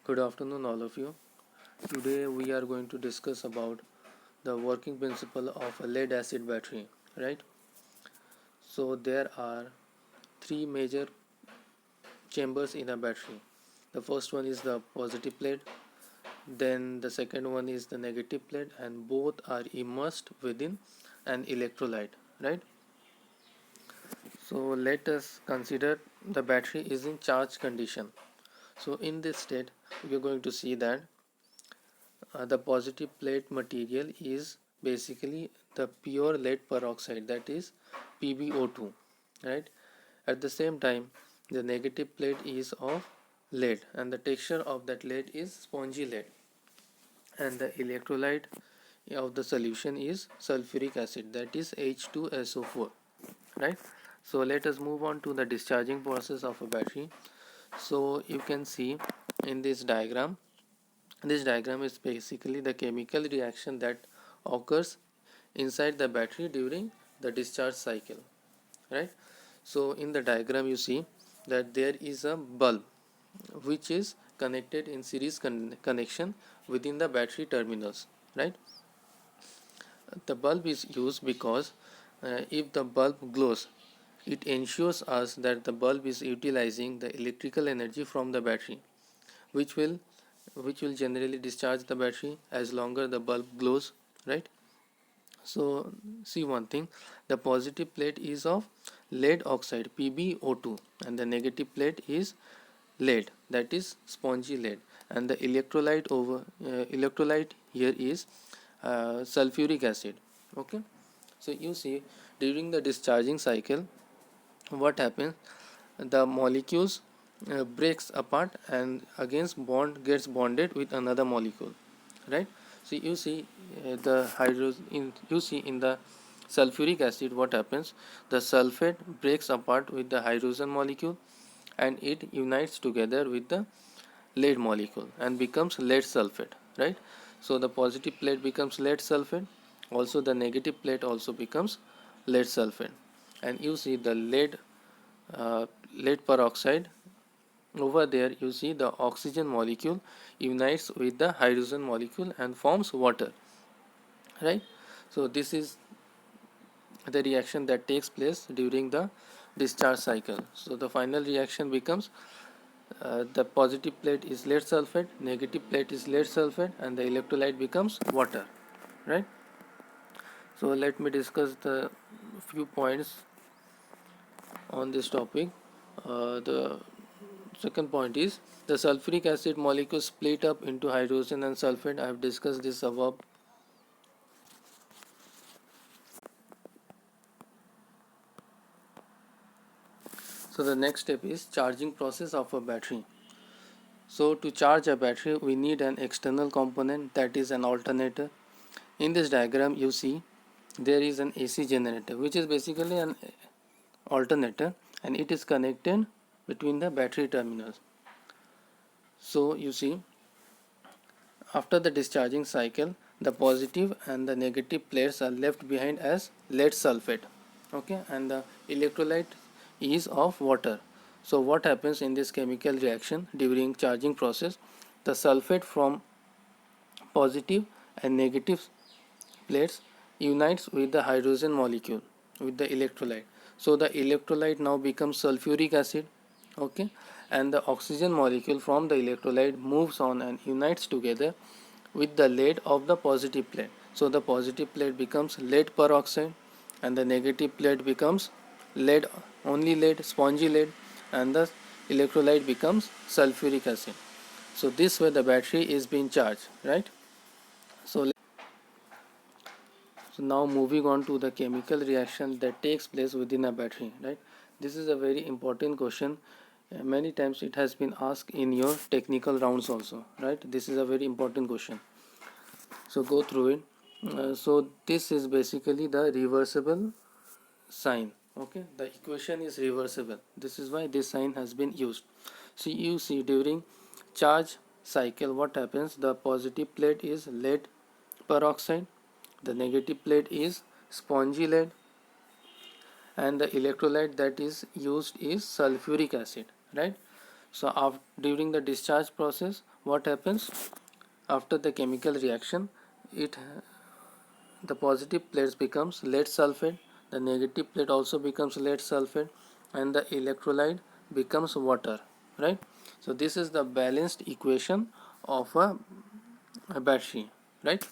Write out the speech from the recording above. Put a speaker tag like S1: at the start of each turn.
S1: Good afternoon, all of you. Today we are going to discuss about the working principle of a lead acid battery, right? So there are three major chambers in a battery. The first one is the positive plate, then the second one is the negative plate, and both are immersed within an electrolyte, right? So let us consider the battery is in charge condition. So in this state, we are going to see that the positive plate material is basically the pure lead peroxide, that is PbO2, right? At the same time, the negative plate is of lead and the texture of that lead is spongy lead, and the electrolyte of the solution is sulfuric acid, that is H2SO4, right? So let us move on to the discharging process of a battery. So you can see in this diagram, this diagram is basically the chemical reaction that occurs inside the battery during the discharge cycle, right? So in the diagram you see that there is a bulb which is connected in series connection within the battery terminals, right? The bulb is used because if the bulb glows, it ensures us that the bulb is utilizing the electrical energy from the battery, which will generally discharge the battery as longer the bulb glows, right? So see one thing, the positive plate is of lead oxide PbO2 and the negative plate is lead, that is spongy lead, and the electrolyte here is sulfuric acid. Okay, so you see during the discharging cycle what happens, the molecules breaks apart and against bond gets bonded with another molecule, right? So you see you see in the sulfuric acid what happens, the sulfate breaks apart with the hydrogen molecule and it unites together with the lead molecule and becomes lead sulfate, right? So the positive plate becomes lead sulfate, also the negative plate also becomes lead sulfate, and you see the lead peroxide over there. You see the oxygen molecule unites with the hydrogen molecule and forms water, right? So this is the reaction that takes place during the discharge cycle. So the final reaction becomes the positive plate is lead sulfate, negative plate is lead sulfate, and the electrolyte becomes water, right? So let me discuss the few points on this topic. The second point is the sulfuric acid molecules split up into hydrogen and sulfate. I have discussed this above. So the next step is charging process of a battery. So to charge a battery we need an external component, that is an alternator. In this diagram you see there is an AC generator which is basically an alternator and it is connected between the battery terminals. So you see after the discharging cycle the positive and the negative plates are left behind as lead sulfate, okay, and the electrolyte is of water. So what happens in this chemical reaction during charging process, the sulfate from positive and negative plates unites with the hydrogen molecule with the electrolyte. So the electrolyte now becomes sulfuric acid, okay, and the oxygen molecule from the electrolyte moves on and unites together with the lead of the positive plate. So the positive plate becomes lead peroxide and the negative plate becomes lead, only lead, spongy lead, and the electrolyte becomes sulfuric acid. So this way the battery is being charged, right? So now moving on to the chemical reaction that takes place within a battery, right? This is a very important question. Many times it has been asked in your technical rounds also, right? This is a very important question. So go through it. So this is basically the reversible sign. Okay, the equation is reversible. This is why this sign has been used. So you see during charge cycle what happens, the positive plate is lead peroxide, the negative plate is spongy lead, and the electrolyte that is used is sulfuric acid, right? So during the discharge process, what happens? After the chemical reaction, it the positive plates becomes lead sulfate, the negative plate also becomes lead sulfate, and the electrolyte becomes water, right? So this is the balanced equation of a battery, right?